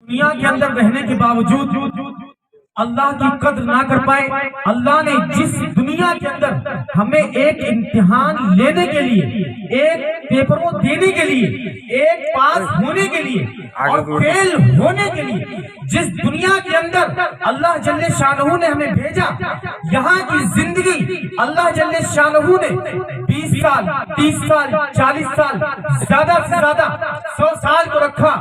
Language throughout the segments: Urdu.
دنیا کے اندر رہنے کے باوجود اللہ کی قدر نہ کر پائے. اللہ نے جس دنیا کے اندر ہمیں ایک امتحان لینے کے لیے، ایک پیپروں دینے کے لیے، ایک پاس ہونے کے لیے اور فیل ہونے کے لیے جس دنیا کے اندر اللہ جل شانہ نے ہمیں بھیجا، یہاں کی زندگی اللہ جل شانہ نے 20 سال 30 سال 40 سال زیادہ سے زیادہ 100 سال کو رکھا.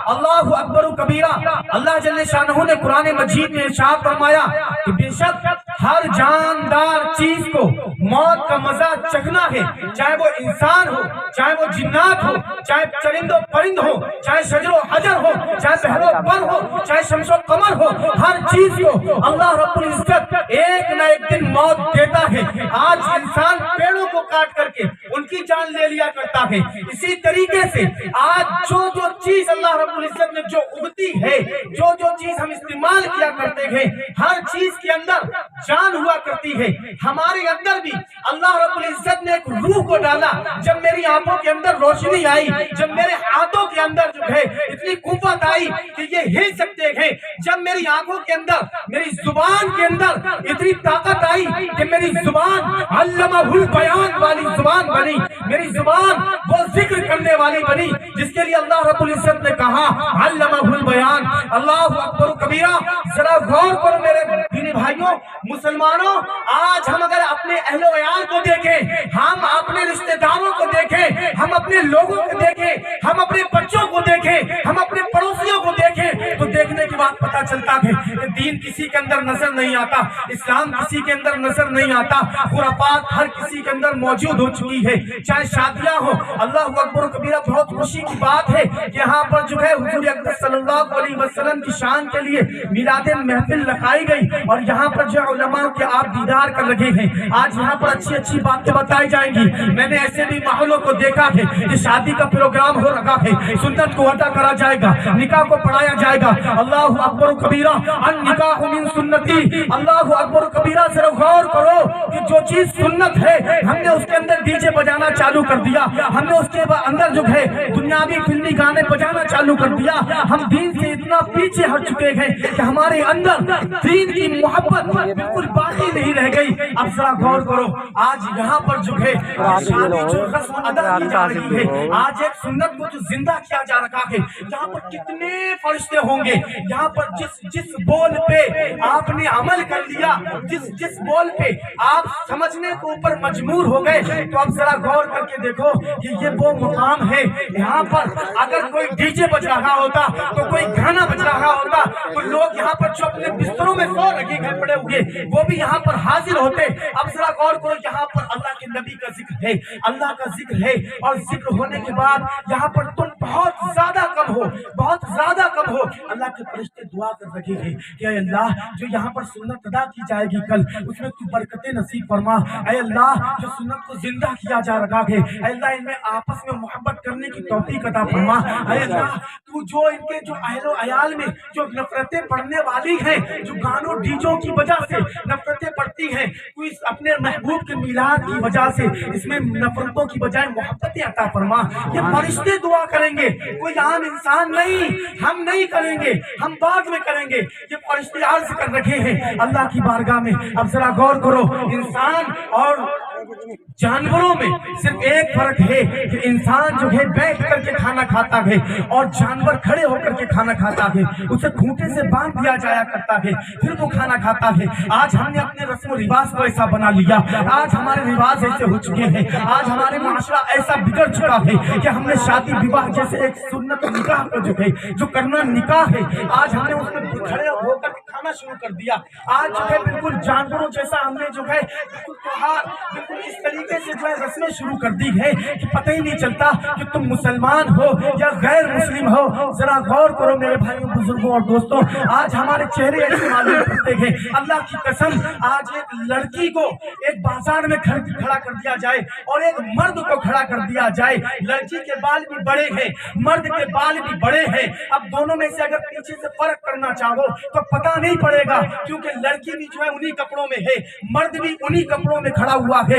اللہ اکبر و کبیرہ. اللہ جل شانہ نے قرآن مجید میں ارشاد فرمایا کہ بے شک ہر جاندار چیز کو موت کا مزہ چکھنا ہے، چاہے وہ انسان ہو، چاہے وہ جنات ہو، چاہے چرند و پرند ہو، چاہے شجر و حجر ہو، چاہے بحر و بر ہو، چاہے شمس و قمر ہو، ہر چیز کو اللہ رب العزت ایک نہ ایک دن موت دیتا ہے. آج انسان پیڑوں کو کاٹ کر کے ان کی جان لے لیا کرتا ہے. اسی طریقے سے آج جو چیز اللہ رب العزت نے جو اگتی ہے، جو چیز ہم استعمال کیا کرتے ہیں، ہر چیز کے اندر جان ہوا کرتی ہے. ہمارے اندر بھی اللہ رب العزت نے ایک روح کو ڈالا. جب میری آنکھوں کے اندر روشنی آئی، جب میرے ہاتھوں کے اندر جو ہے اتنی قوت آئی کہ یہ ہل سکتے ہیں، جب میری آنکھوں کے اندر، میری زبان کے اندر اتنی طاقت آئی کہ میری زبان علمہ البیان والی زبان بنی، میری زبان وہ ذکر کرنے والی بنی جس کے لیے اللہ رب العزت نے کہا علمہ البیان. اللہ اکبر و کبیرہ. ذرا غور کرو میرے دینی بھائیوں، مسلمانوں. آج ہم اگر اپنے اہل و عیال کو دیکھیں، ہم اپنے رشتہ داروں کو دیکھیں، ہم اپنے لوگوں کو دیکھیں، ہم اپنے بچوں کو دیکھیں، ہم اپنے پڑوسیوں کو دیکھیں، تو دیکھنے کے بعد پتا چلتا ہے کہ دین کسی کے اندر نظر نہیں آتا، اسلام کسی کے اندر نظر نہیں آتا، خرافات ہر کسی کے اندر موجود ہو چکی ہے. چاہے شادیاں ہو. اللہ اکبر و کبیرہ. بہت خوشی کی بات ہے کہ یہاں پر جو ہے حضور اکرم صلی اللہ علیہ وسلم کی شان کے لیے میلاد محفل رکھائی گئی اور یہاں پر جو علماء کے آپ دیدار کر رہے ہیں. آج یہاں پر اچھی اچھی باتیں بتائی جائیں گی. میں نے ایسے بھی ماحولوں کو دیکھا ہے کہ شادی کا پروگرام ہو رکھا ہے، سنت کو ادا کرا جائے گا، نکاح کو پڑھایا جائے گا. اللہ اکبر و کبیرہ. النکاح من سنتی. اللہ اکبر و کبیرہ. ذرا غور کرو کہ جو چیز سنت ہے ہم نے اس کے اندر ڈی جے بجانا چالو کر دیا، ہم نے اس کے اندر جو ہے دنیاوی فلمی گانے بجانا چالو کر دیا. ہم دین سے اتنا پیچھے ہٹ چکے ہیں کہ ہمارے اندر دین کی محبت بالکل باقی نہیں رہ گئی. اب ذرا غور کرو. آج یہاں پر جو ہے شادی جو رسم ادا کی جا رہی ہے، آج ایک سنت کو جو زندہ کیا جا رہا ہے، یہاں پر کتنے فرشتے ہوں گے. یہاں پر جس بول پہ آپ نے عمل کر لیا، جس بول پہ آپ سمجھنے کو اوپر مجبور ہو گئے، تو اب ذرا غور کر کے دیکھو کہ یہ وہ مقام ہے. یہاں پر اگر کوئی ڈی جے بج رہا ہوتا، تو کوئی گانا بج رہا ہوتا، تو لوگ یہاں پر جو اپنے بستروں میں سو رکھے گئے پڑے ہوئے وہ بھی یہاں پر حاضر ہوتے. اب ذرا غور کرو. یہاں پر اللہ کے نبی کا ذکر ہے، اللہ کا ذکر ہے، اور ذکر ہونے کے بعد یہاں پر تم بہت زیادہ کم ہو، بہت زیادہ کم ہو. اللہ کے فرشتے دعا کر رکھے ہیں کہ اے اللہ جو یہاں پر سنت ادا کی جائے گی کل، اس میں تو برکتیں نصیب فرما. اے اللہ جو سنت کو زندہ کیا جا رہا ہے، اے اللہ ان میں آپس میں محبت کرنے کی توفیق عطا فرما. اے اللہ تو جو ان کے جو اہل و عیال میں جو نفرتیں پڑھنے والی ہیں، جو گانوں ڈیجوں کی وجہ سے نفرتیں پڑتی ہیں، تو اس اپنے محبوب کے میلاد کی وجہ سے اس میں نفرتوں کی بجائے محبتیں عطا فرما. یہ فرشتے دعا کریں گے، کوئی عام انسان نہیں. ہم نہیں کریں گے، ہم بعد میں کریں گے. یہ فرشتے عرض کر رکھے ہیں اللہ کی بارگاہ میں. اب ذرا غور کرو. انسان اور جانوروں میں صرف ایک فرق ہے کہ انسان جو ہے بیٹھ کر کے کھانا کھاتا ہے اور جانور کھڑے ہو کر کے کھانا کھاتا ہے. اسے کھوٹے سے باندھ دیا جایا کرتا ہے، پھر وہ کھانا کھاتا ہے. آج ہم نے اپنے رسم و رواج کو ایسا بنا لیا، آج ہمارے رواج ایسے ہو چکے ہیں، آج ہمارے معاشرہ ایسا بگڑ چکا ہے کہ ہم نے شادی بیواہ جیسے ایک سنت نکاح کو جو ہے جو کرنا نکاح ہے، آج ہم نے اس میں کھڑے ہو کر کھانا شروع کر دیا. آج جو ہے بالکل جانوروں جیسا ہم نے جو ہے بالکل تہوار بالکل اس طریقے سے جو ہے رسمیں شروع کر دی ہے کہ پتہ ہی نہیں چلتا کہ تم مسلمان ہو یا غیر مسلم ہو. ذرا غور کرو میرے بھائیوں، بزرگوں اور دوستوں. آج ہمارے چہرے ایسے معلوم کرتے ہیں. اللہ کی قسم آج ایک لڑکی کو ایک بازار میں کھڑا کر دیا جائے اور ایک مرد کو کھڑا کر دیا جائے. لڑکی کے بال بھی بڑے ہیں، مرد کے بال بھی بڑے ہیں. اب دونوں میں سے اگر پیچھے سے فرق کرنا چاہو تو پتہ نہیں پڑے گا، کیونکہ لڑکی بھی جو ہے انہی کپڑوں میں ہے، مرد بھی انہی کپڑوں میں کھڑا ہوا ہے.